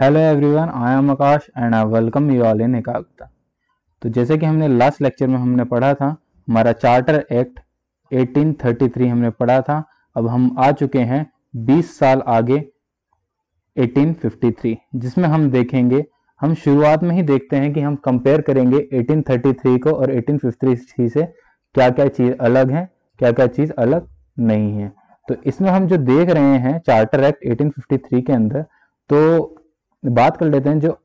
Hello everyone, I am Akash and I welcome you all in एकाग्रता। तो जैसे कि हमने लास्ट लेक्चर में हमने पढ़ा था, हमारा चार्टर एक्ट 1833 हमने पढ़ा था। अब हम आ चुके हैं 20 साल आगे 1853, जिसमें हम देखेंगे, हम शुरुआत में ही देखते हैं कि हम कंपेयर करेंगे 1833 को और 1853 से क्या क्या चीज़ अलग है, क्या क्या चीज़ अलग नहीं है। तो इसमें हम जो देख रहे हैं चार्टर एक्ट 1853 के अंदर, तो बात कर लेते हैं जो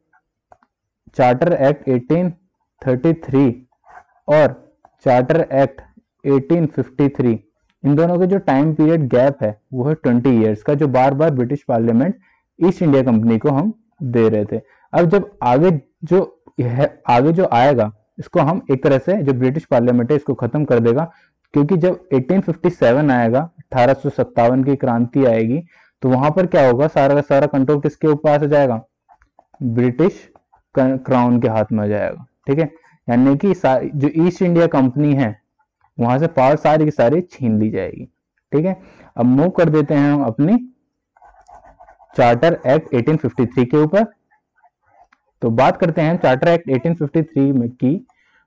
चार्टर एक्ट 1833 और चार्टर एक्ट 1853, इन दोनों के जो टाइम पीरियड गैप है वो है 20 ईयर्स का, जो बार बार British parliament East India company को हम दे रहे थे। अब जब आगे जो आएगा, इसको हम एक तरह से जो ब्रिटिश पार्लियामेंट है इसको खत्म कर देगा, क्योंकि जब 1857 आएगा, 1857 की क्रांति आएगी, तो वहां पर क्या होगा, सारा का सारा कंट्रोल किसके ऊपर आ जाएगा, ब्रिटिश क्राउन के हाथ में आ जाएगा। ठीक है, यानी कि जो ईस्ट इंडिया कंपनी है वहां से पावर सारी की सारी छीन ली जाएगी। ठीक है, अब मूव कर देते हैं हम अपनी चार्टर एक्ट 1853 के ऊपर। तो बात करते हैं चार्टर एक्ट 1853 में की।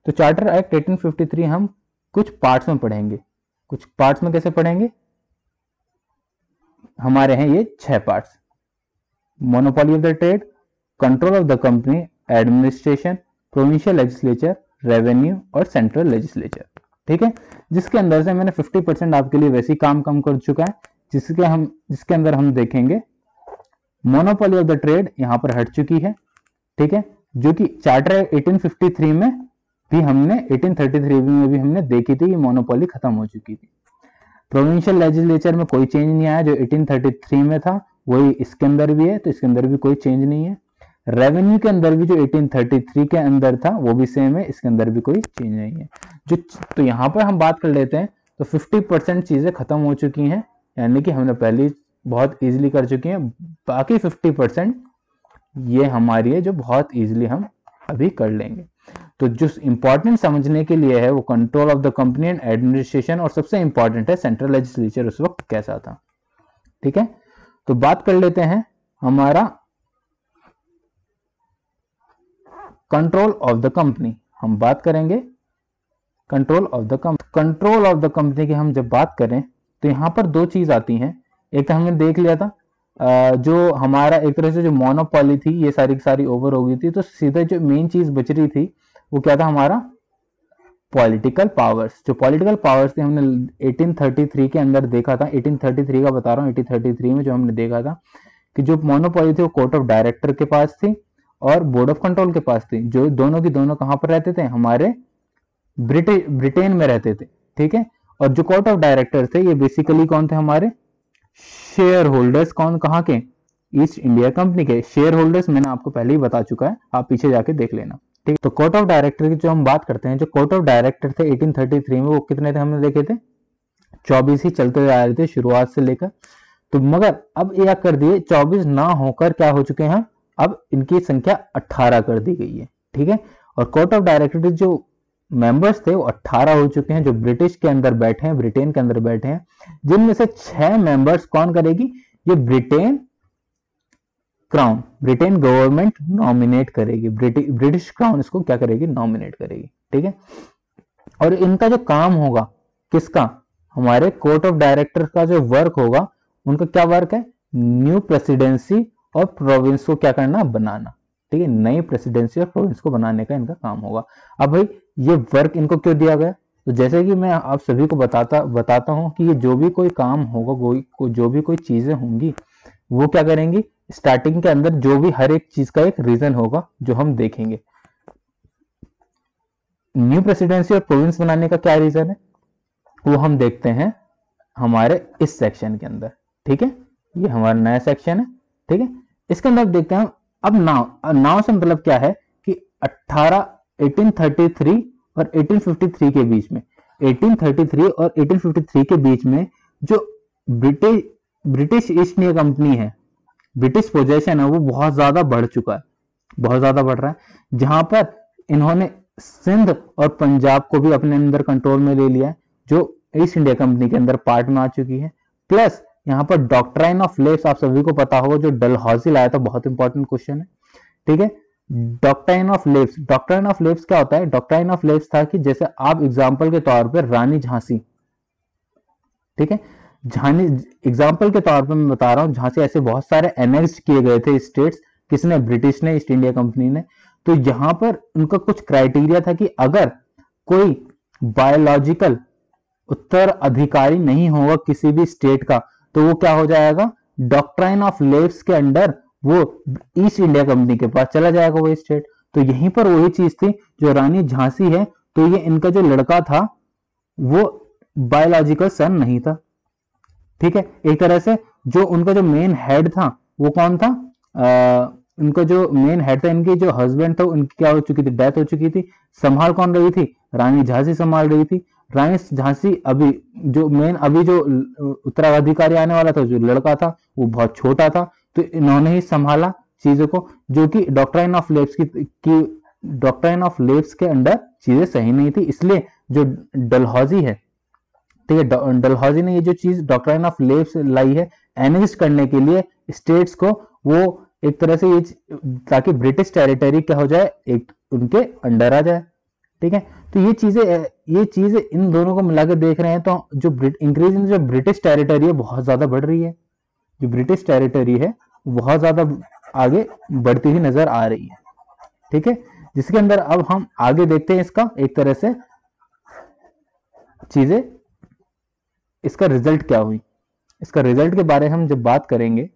तो चार्टर एक्ट 1853 हम कुछ पार्ट्स में पढ़ेंगे। कुछ पार्ट्स में कैसे पढ़ेंगे, हमारे हैं ये 6 parts: monopoly of the trade, control of the company, administration, provincial legislature, revenue और सेंट्रल लेजिस्लेचर। ठीक है, जिसके अंदर से मैंने 50% आपके लिए वैसे ही काम कम कर चुका है, जिसके अंदर हम देखेंगे मोनोपोली ऑफ द ट्रेड यहां पर हट चुकी है। ठीक है, जो कि चार्टर 1853 में भी हमने 1833 में भी हमने देखी थी कि मोनोपोली खत्म हो चुकी थी। प्रोविंशियल लेजिस्लेचर में कोई चेंज नहीं आया, जो 1833 में था वही इसके अंदर भी है, तो इसके अंदर भी कोई चेंज नहीं है। रेवेन्यू के अंदर भी जो 1833 के अंदर था वो भी सेम है, इसके अंदर भी कोई चेंज नहीं है। तो यहाँ पर हम बात कर लेते हैं, तो 50% चीजें खत्म हो चुकी हैं, यानी कि हमने पहले बहुत इजीली कर चुकी हैं। बाकी 50% ये हमारी है जो बहुत इजीली हम अभी कर लेंगे। तो जो इंपॉर्टेंट समझने के लिए है वो control of the company and administration, और सबसे इंपॉर्टेंट है सेंट्रल लेजिस्लेचर उस वक्त कैसा था। ठीक है, तो बात कर लेते हैं हमारा कंट्रोल ऑफ द कंपनी। हम बात करेंगे कंट्रोल ऑफ द कंपनी की। हम जब बात करें तो यहां पर 2 चीज आती हैं। एक तो हमने देख लिया था जो हमारा एक तरह से जो मोनोपोली थी ये सारी की सारी ओवर हो गई थी, तो सीधा जो मेन चीज बच रही थी वो क्या था, हमारा पॉलिटिकल पावर्स। जो पॉलिटिकल पावर्स थे हमने 1833 के अंदर देखा था। 1833 का बता रहा हूँ, 1833 में जो हमने देखा था कि जो मोनोपोली थी वो कोर्ट ऑफ डायरेक्टर के पास थी और बोर्ड ऑफ कंट्रोल के पास थी, जो दोनों की दोनों कहां पर रहते थे, हमारे ब्रिटेन में रहते थे। ठीक है, और जो कोर्ट ऑफ डायरेक्टर थे ये बेसिकली कौन थे, हमारे शेयर होल्डर्स। कहां के, ईस्ट इंडिया कंपनी के शेयर होल्डर्स। मैंने आपको पहले ही बता चुका है, आप पीछे जाके देख लेना। ठीक, तो कोर्ट ऑफ डायरेक्टर की जो हम बात करते हैं, जो कोर्ट ऑफ डायरेक्टर थे 1833 में, वो कितने थे हमने देखे थे, 24 ही चलते आ रहे थे शुरुआत से लेकर। तो मगर अब यह कर दिए 24 ना होकर क्या हो चुके हैं, अब इनकी संख्या 18 कर दी गई है। ठीक है, और कोर्ट ऑफ डायरेक्टर जो मेंबर्स थे वो 18 हो चुके हैं, जो ब्रिटिश के अंदर बैठे हैं, ब्रिटेन के अंदर बैठे हैं, जिनमें से 6 मेंबर्स कौन करेगी, ये ब्रिटेन गवर्नमेंट नॉमिनेट करेगी। ब्रिटिश क्राउन इसको क्या करेगी, नॉमिनेट करेगी। ठीक है, और इनका जो काम होगा, किसका, हमारे कोर्ट ऑफ डायरेक्टर का जो वर्क होगा, उनका क्या वर्क है, न्यू प्रेसिडेंसी और प्रोविंस को क्या करना, बनाना। ठीक है, नई प्रेसिडेंसी और प्रोविंस को बनाने का इनका काम होगा। अब भाई ये वर्क इनको क्यों दिया गया, तो जैसे कि मैं आप सभी को बताता हूं कि ये जो भी कोई काम होगा, जो भी कोई चीजें होंगी, वो क्या करेंगी, स्टार्टिंग के अंदर जो भी हर एक चीज का एक रीजन होगा जो हम देखेंगे। न्यू प्रेसिडेंसी और प्रोविंस बनाने का क्या रीजन है वो हम देखते हैं हमारे इस सेक्शन के अंदर। ठीक है, ये हमारा नया सेक्शन है। ठीक है, इसके अंदर देखते हैं अब नाउ से मतलब क्या है कि 1833 और 1853 के बीच में, 1833 और 1853 के बीच में जो ब्रिटिश ईस्ट इंडिया कंपनी है, ब्रिटिश पोजेशन है, वो बहुत ज्यादा बढ़ चुका है, बहुत ज्यादा बढ़ रहा है। जहां पर इन्होंने सिंध और पंजाब को भी अपने अंदर कंट्रोल में ले लिया है, जो ईस्ट इंडिया कंपनी के अंदर पार्ट में आ चुकी है। प्लस यहाँ पर डॉक्ट्राइन ऑफ लेफ्स आप सभी को पता होगा, जो डलहौजी लाया था, बहुत इंपॉर्टेंट क्वेश्चन है, ठीक है। डॉक्ट्राइन ऑफ लेफ्स क्या होता है? डॉक्ट्राइन ऑफ लेफ्स था कि जैसे आप एग्जाम्पल के तौर पर रानी झांसी, ठीक है, झांसी एग्जाम्पल के तौर पर मैं बता रहा हूं, झांसी ऐसे बहुत सारे एनेक्स किए गए थे स्टेट्स, किसने? ब्रिटिश ने, ईस्ट इंडिया कंपनी ने। तो यहां पर उनका कुछ क्राइटेरिया था कि अगर कोई बायोलॉजिकल उत्तराधिकारी नहीं होगा किसी भी स्टेट का, तो वो क्या हो जाएगा? डॉक्ट्राइन ऑफ लेफ्स के अंडर वो ईस्ट इंडिया कंपनी के पास चला जाएगा वो स्टेट। तो यहीं पर वही चीज थी, जो रानी झांसी है, तो ये इनका जो लड़का था वो बायोलॉजिकल सन नहीं था, ठीक है। एक तरह से जो उनका जो मेन हेड था वो कौन था? उनका जो मेन हेड था, इनके जो हस्बैंड था, उनकी क्या हो चुकी थी? डेथ हो चुकी थी। संभाल कौन रही थी? रानी झांसी संभाल रही थी। रानी झांसी अभी जो मेन अभी जो उत्तराधिकारी आने वाला था, जो लड़का था, वो बहुत छोटा था, तो इन्होंने ही संभाला चीजों को, जो कि डॉक्ट्राइन ऑफ लेफ्स की डॉक्ट्राइन ऑफ लेफ्स के अंडर चीजें सही नहीं थी। इसलिए जो डलहौजी है, ठीक है, डलहौजी ने ये जो चीज डॉक्ट्राइन ऑफ लेफ्स लाई है एनेक्स करने के लिए स्टेट्स को, वो एक तरह से ये ताकि ब्रिटिश टेरिटरी क्या हो जाए, एक उनके अंडर आ जाए, ठीक है। तो ये चीजें इन दोनों को मिलाकर देख रहे हैं, तो जो इंक्रीज इन जो ब्रिटिश टेरिटरी है बहुत ज्यादा बढ़ रही है, जो ब्रिटिश टेरिटरी है बहुत ज्यादा आगे बढ़ती हुई नजर आ रही है, ठीक है। जिसके अंदर अब हम आगे देखते हैं इसका एक तरह से चीजें, इसका रिजल्ट क्या हुई। इसका रिजल्ट के बारे में हम जब बात करेंगे,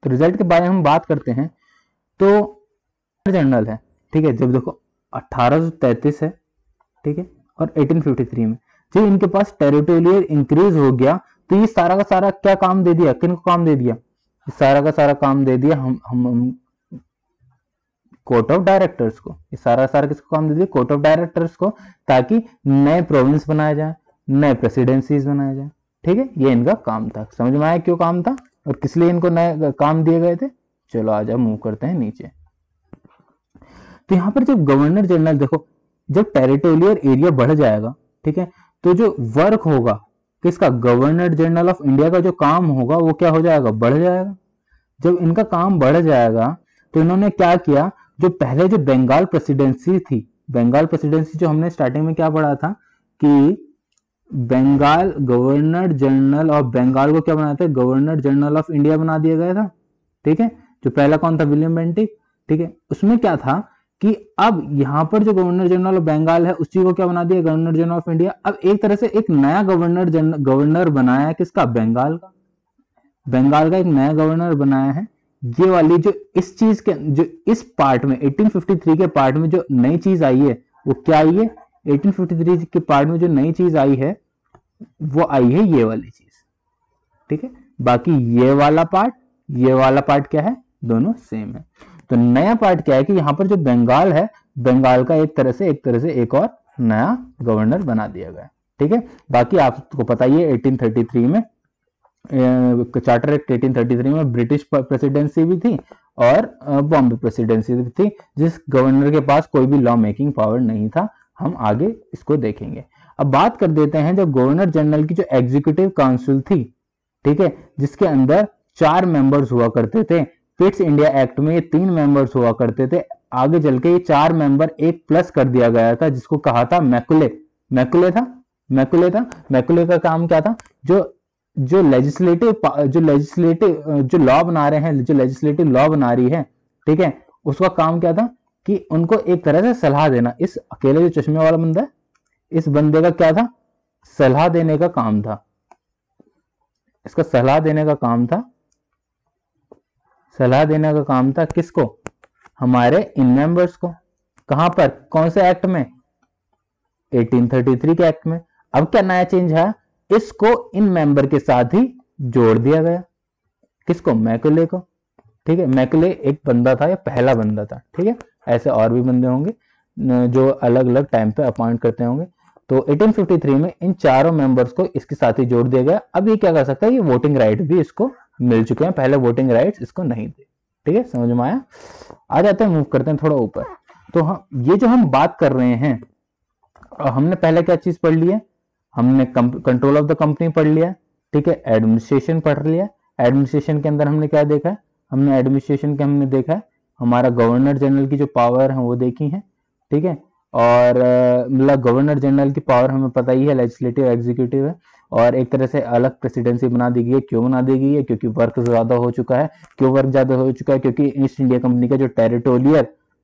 तो रिजल्ट के बारे में हम बात करते हैं तो जनरल है, ठीक है। जब देखो 1833 है, ठीक है, और 1853 में जब इनके पास टेरिटोरियल इंक्रीज हो गया, तो ये सारा का सारा क्या काम दे दिया? किनको काम दे दिया? सारा का सारा काम दे दिया हम कोर्ट ऑफ डायरेक्टर्स को। ये सारा किसको काम दे दिया? कोर्ट ऑफ डायरेक्टर्स को, ताकि नए प्रोविंस बनाए जाए, नए प्रेसिडेंसीज बनाए जाए, ठीक है। ये इनका काम था। समझ में आया क्यों काम था और किस लिए इनको नए काम दिए गए थे? चलो आज मूव करते हैं नीचे। तो यहां पर जब गवर्नर जनरल, देखो जब टेरिटोरियल एरिया बढ़ जाएगा, ठीक है, तो जो वर्क होगा किसका? गवर्नर जनरल ऑफ इंडिया का जो काम होगा वो क्या हो जाएगा? बढ़ जाएगा। जब इनका काम बढ़ जाएगा तो इन्होंने क्या किया? जो पहले जो बंगाल प्रेसिडेंसी थी, बंगाल प्रेसिडेंसी जो हमने स्टार्टिंग में क्या पढ़ा था कि Bengal governor general of Bengal को क्या बनाया था? गवर्नर जनरल ऑफ इंडिया बना दिया गया था, ठीक है। जो पहला कौन था? विलियम बेंटिक, ठीक है। उसमें क्या था कि अब यहां पर जो गवर्नर जनरल ऑफ बंगाल है उसी को क्या बना दिया? Governor general of India. अब एक तरह से एक नया गवर्नर बनाया है किसका? बंगाल का। बंगाल का एक नया गवर्नर बनाया है। ये वाली जो इस चीज के जो इस पार्ट में 1853 के पार्ट में जो नई चीज आई है वो क्या आई है? 1853 के पार्ट में जो नई चीज आई है वो आई है ये वाली चीज, ठीक है। बाकी ये वाला पार्ट क्या है? दोनों सेम है। तो नया पार्ट क्या है कि यहां पर जो बंगाल है, बंगाल का एक तरह से एक और नया गवर्नर बना दिया गया, ठीक है। बाकी आपको पता ही है 1833 में चार्टर एक्ट 1833 में ब्रिटिश प्रेसिडेंसी भी थी और बॉम्बे प्रेसिडेंसी भी थी, जिस गवर्नर के पास कोई भी लॉ मेकिंग पावर नहीं था। हम आगे इसको देखेंगे। अब बात कर देते हैं जब गवर्नर जनरल की जो एग्जीक्यूटिव काउंसिल थी, ठीक है, जिसके अंदर 4 मेंबर्स हुआ करते थे। पिट्स इंडिया एक्ट में ये 3 मेंबर्स हुआ करते थे। आगे चल के ये 4 मेंबर एक प्लस कर दिया गया था, जिसको कहा था मैकुले का काम क्या था? जो लेजिस्लेटिव जो लॉ बना रहे हैं, जो लेजिस्लेटिव लॉ बना रही है, ठीक है, उसका काम क्या था कि उनको एक तरह से सलाह देना। इस अकेले जो चश्मे वाला बंदा है, इस बंदे का क्या था? सलाह देने का काम था। इसका सलाह देने का काम था किसको? हमारे इन मेंबर्स को। कहां पर? कौन से एक्ट में? 1833 के एक्ट में। अब क्या नया चेंज है? इसको इन मेंबर के साथ ही जोड़ दिया गया। किसको? मैकुले को, ठीक है। मैकुले एक बंदा था या पहला बंदा था, ठीक है। ऐसे और भी बंदे होंगे जो अलग अलग टाइम पे अपॉइंट करते होंगे। तो 1853 में इन चारों मेंबर्स को इसके साथ ही जोड़ दिया गया। अब ये क्या कर सकता है? ये वोटिंग राइट भी इसको मिल चुके हैं, पहले वोटिंग राइट्स इसको नहीं थे, ठीक है। समझ में आया? आ जाते हैं, मूव करते हैं थोड़ा ऊपर। तो ये जो हम बात कर रहे हैं, हमने पहले क्या चीज पढ़ ली है? हमने कंट्रोल ऑफ द कंपनी पढ़ लिया, ठीक है, एडमिनिस्ट्रेशन पढ़ लिया। एडमिनिस्ट्रेशन के अंदर हमने क्या देखा है, हमने एडमिनिस्ट्रेशन के हमने देखा है हमारा गवर्नर जनरल की जो पावर है वो देखी है, ठीक है। और मतलब गवर्नर जनरल की पावर हमें पता ही है, लेजिस्लेटिव एग्जीक्यूटिव है, और एक तरह से अलग प्रेसिडेंसी बना दी गई है। क्यों बना दी गई है? क्योंकि वर्क ज्यादा हो चुका है। क्यों वर्क ज्यादा हो चुका है? क्योंकि ईस्ट इंडिया कंपनी का जो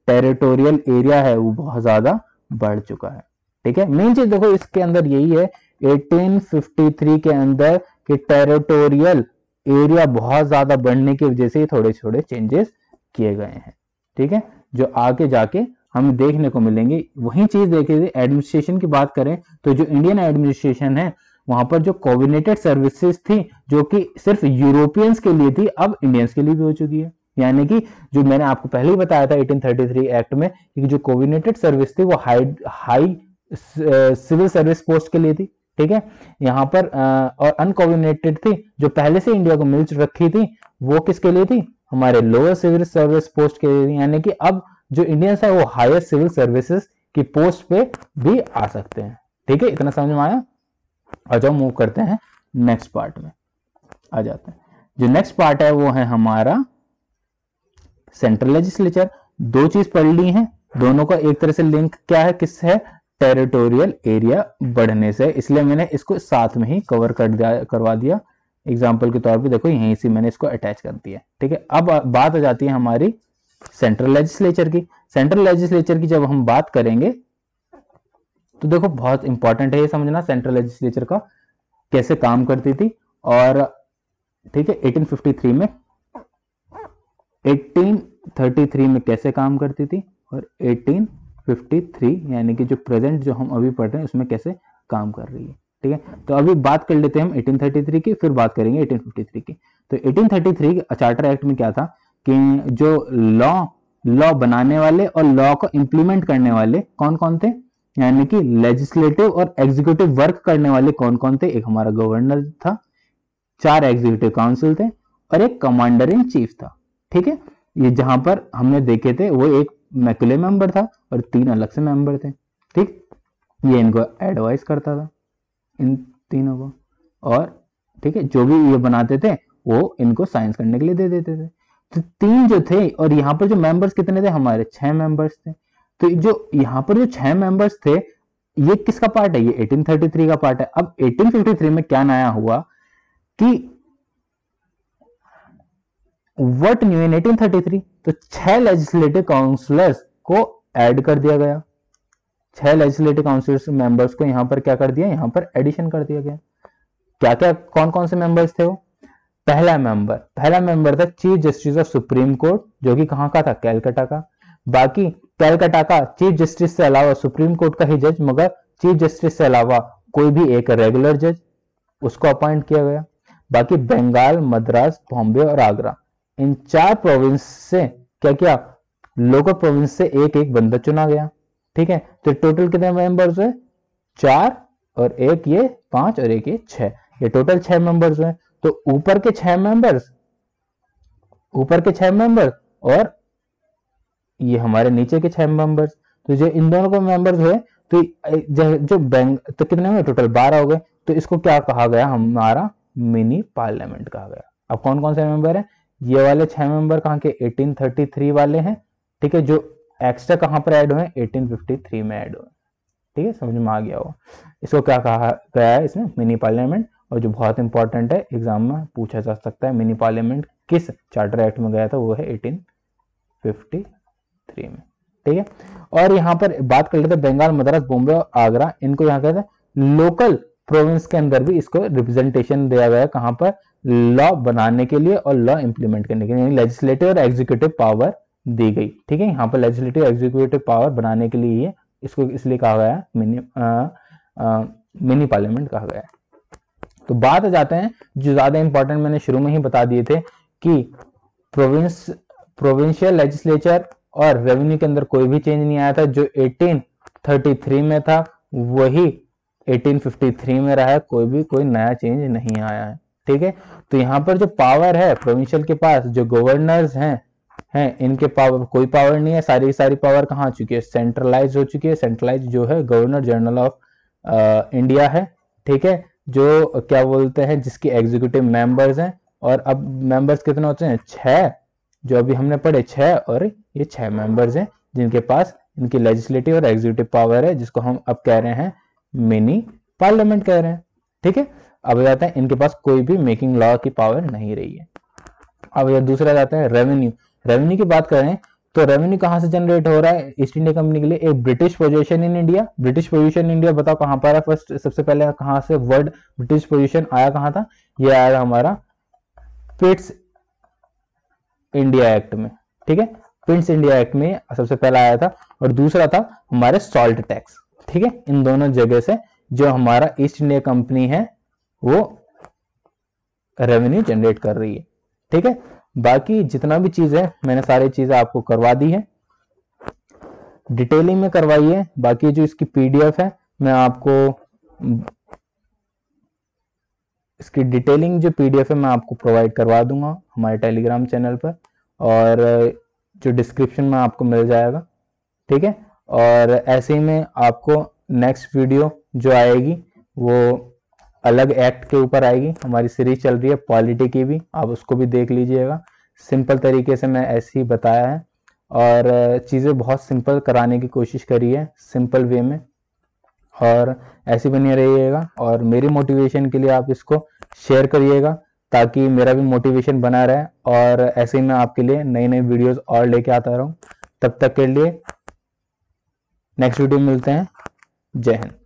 टेरिटोरियल एरिया है वो बहुत ज्यादा बढ़ चुका है, ठीक है। मेन चीज देखो इसके अंदर यही है 1853 के अंदर कि टेरिटोरियल एरिया बहुत ज्यादा बढ़ने की वजह से थोड़े थोड़े चेंजेस किए गए हैं, ठीक है, जो आगे जाके हमें देखने को मिलेंगे। वही चीज देखे एडमिनिस्ट्रेशन की बात करें तो जो इंडियन एडमिनिस्ट्रेशन है वहां पर जो कोऑर्डिनेटेड सर्विसेज थी जो कि सिर्फ यूरोपियंस के लिए थी, अब इंडियंस के लिए भी हो चुकी है। यानी कि जो मैंने आपको पहले ही बताया था 1833 एक्ट में कि जो कोऑर्डिनेटेड सर्विस थी वो हाई सिविल सर्विस पोस्ट के लिए थी, ठीक है। यहाँ पर और अनकोऑर्डिनेटेड थी जो पहले से इंडिया को मिल रखी थी वो किसके लिए थी? हमारे लोअर सिविल सर्विस पोस्ट के लिए। यानी कि अब जो इंडियंस है वो हायर सिविल सर्विसेज की पोस्ट पे भी आ सकते हैं, ठीक है। इतना समझ में आया? आ जाओ मूव करते हैं नेक्स्ट पार्ट में आ जाते हैं। जो नेक्स्ट पार्ट है वो है हमारा सेंट्रल लेजिस्लेचर। दो चीज पढ़ ली हैं, दोनों का एक तरह से लिंक क्या है, किस है? टेरिटोरियल एरिया बढ़ने से, इसलिए मैंने इसको साथ में ही कवर करवा दिया। एग्जाम्पल के तौर पे देखो यहीं से मैंने इसको अटैच कर दिया, ठीक है। अब बात आ जाती है हमारी सेंट्रल लेजिस्लेचर की। सेंट्रल लेजिस्लेचर की जब हम बात करेंगे तो देखो बहुत इंपॉर्टेंट है ये समझना सेंट्रल लेजिस्लेचर का कैसे काम करती थी। और ठीक है 1833 में कैसे काम करती थी और 1853 यानी कि जो प्रेजेंट जो हम अभी पढ़ रहे हैं उसमें कैसे काम कर रही है, ठीक है। तो अभी बात कर लेते हैं हम 1833 की, फिर बात करेंगे 1853 की। तो 1833 चार्टर एक्ट में क्या था कि जो लॉ बनाने वाले और लॉ को इंप्लीमेंट करने वाले कौन कौन थे, यानी कि लेजिस्लेटिव और एग्जीक्यूटिव वर्क करने वाले कौन कौन थे? एक हमारा गवर्नर था, 4 एग्जीक्यूटिव काउंसिल थे और एक कमांडर इन चीफ था, ठीक है। ये जहां पर हमने देखे थे वो एक मैकुले मेंबर था और 3 अलग से मेंबर थे, ठीक। ये इनको एडवाइस करता था इन तीनों को, और ठीक है जो भी ये बनाते थे वो इनको साइंस करने के लिए दे देते थे। तो 3 जो थे, और यहाँ पर जो मेंबर्स कितने थे? हमारे 6 मेंबर्स थे। तो जो यहाँ पर जो 6 मेंबर्स थे ये किसका पार्ट है? ये 1833 का पार्ट है। अब 1853 में क्या नया हुआ कि व्हाट न्यू इन 1833, तो 6 लेजिस्लेटिव काउंसिलर्स को ऐड कर दिया गया। 6 लेजिस्लेटिव काउंसिल मेंबर्स को यहां पर क्या कर दिया? यहां पर एडिशन कर दिया गया। क्या क्या कौन कौन से मेंबर्स थे वो? पहला मेंबर था chief justice of supreme court, जो कि कहां का था? कैलकाटा का। बाकी कैलकाटा का चीफ जस्टिस से अलावा सुप्रीम कोर्ट का ही जज, मगर चीफ जस्टिस से अलावा कोई भी एक रेगुलर जज उसको अपॉइंट किया गया। बाकी बंगाल, मद्रास, बॉम्बे और आगरा, इन 4 प्रोविंस से क्या किया? लोकल प्रोविंस से एक एक बंदा चुना गया, ठीक है। तो टोटल कितने मेंबर्स हुए? 4 और एक ये 5 और एक ये 6, ये टोटल 6 मेंबर्स हुए। तो ऊपर के 6 मेंबर्स और ये हमारे नीचे के 6 मेंबर्स, तो जो इन दोनों को मेंबर्स हुए तो जो बैंक तो कितने हुए? टोटल 12 हो गए। तो इसको क्या कहा गया? हमारा मिनी पार्लियामेंट कहा गया। अब कौन कौन से मेंबर है? ये वाले 6 मेंबर कहाँ के? 1833 वाले हैं, ठीक है। जो एक्स्ट्रा कहां पर ऐड हुए? 1853 में ऐड हुए, ठीक है। समझ में आ गया हो। इसको क्या कहा गया है इसमें? Mini parliament. और जो बहुत इंपॉर्टेंट है एग्जाम में पूछा जा सकता है, मिनी पार्लियामेंट किस चार्टर एक्ट में गया था? वो है 1853 में, ठीक है। और यहाँ पर बात कर लेते हैं बंगाल, मद्रास, बॉम्बे और आगरा, इनको यहाँ कहते हैं लोकल प्रोविंस के अंदर भी इसको रिप्रेजेंटेशन दिया गया है। कहां पर? लॉ बनाने के लिए और लॉ इंप्लीमेंट करने के लिए, लेजिस्लेटिव और एग्जीक्यूटिव पावर दी गई, ठीक है। यहाँ पर लेजिस्लेटिव एग्जीक्यूटिव पावर बनाने के लिए इसको इसलिए कहा गया है मिनी पार्लियामेंट कहा गया है। तो बात आ जाते हैं जो ज्यादा इंपॉर्टेंट मैंने शुरू में ही बता दिए थे कि प्रोविंशियल लेजिस्लेचर और रेवेन्यू के अंदर कोई भी चेंज नहीं आया था। जो 1833 में था वही 1853 में रहा है, कोई नया चेंज नहीं आया है, ठीक है। तो यहाँ पर जो पावर है प्रोविंशियल के पास, जो गवर्नर्स हैं इनके पावर कोई पावर नहीं है, सारी पावर कहाँ आ चुकी है? सेंट्रलाइज हो चुकी है। सेंट्रलाइज जो है गवर्नर जनरल ऑफ इंडिया है, ठीक है। जो क्या बोलते हैं जिसकी एग्जीक्यूटिव मेंबर्स हैं, और अब मेंबर्स कितने होते हैं 6, जो अभी हमने पढ़े 6, और ये 6 मेंबर्स हैं जिनके पास इनकी लेजिस्लेटिव और एग्जीक्यूटिव पावर है, जिसको हम अब कह रहे हैं मिनी पार्लियामेंट कह रहे हैं। ठीक है, अब जाते हैं इनके पास कोई भी मेकिंग लॉ की पावर नहीं रही है। अब यह दूसरा जाता है रेवेन्यू। रेवेन्यू की बात करें तो रेवेन्यू कहां से जनरेट हो रहा है ईस्ट इंडिया कंपनी के लिए? एक British position in India. British position India बताओ कहां पर है? फर्स्ट सबसे पहले कहां से वर्ड ब्रिटिश पोजीशन आया, कहां था? ये आया हमारा पिट्स इंडिया एक्ट में। ठीक है, पिट्स इंडिया एक्ट में सबसे पहला आया था, और दूसरा था हमारे सॉल्ट टैक्स। ठीक है, इन दोनों जगह से जो हमारा ईस्ट इंडिया कंपनी है वो रेवेन्यू जनरेट कर रही है। ठीक है, बाकी जितना भी चीज है मैंने सारी चीजें आपको करवा दी है, डिटेलिंग में करवाई है। बाकी जो इसकी पीडीएफ है मैं आपको इसकी डिटेलिंग जो पीडीएफ है मैं आपको प्रोवाइड करवा दूंगा हमारे टेलीग्राम चैनल पर, और जो डिस्क्रिप्शन में आपको मिल जाएगा। ठीक है, और ऐसे ही में आपको नेक्स्ट वीडियो जो आएगी वो अलग एक्ट के ऊपर आएगी। हमारी सीरीज चल रही है पॉलिटी की भी, आप उसको भी देख लीजिएगा। सिंपल तरीके से मैं ऐसे ही बताया है, और चीज़ें बहुत सिंपल कराने की कोशिश करी है, सिंपल वे में, और ऐसे बने रहिएगा। और मेरी मोटिवेशन के लिए आप इसको शेयर करिएगा ताकि मेरा भी मोटिवेशन बना रहे, और ऐसे ही मैं आपके लिए नई नई वीडियोस और लेके आता रहूं। तब तक के लिए नेक्स्ट वीडियो मिलते हैं। जय हिंद।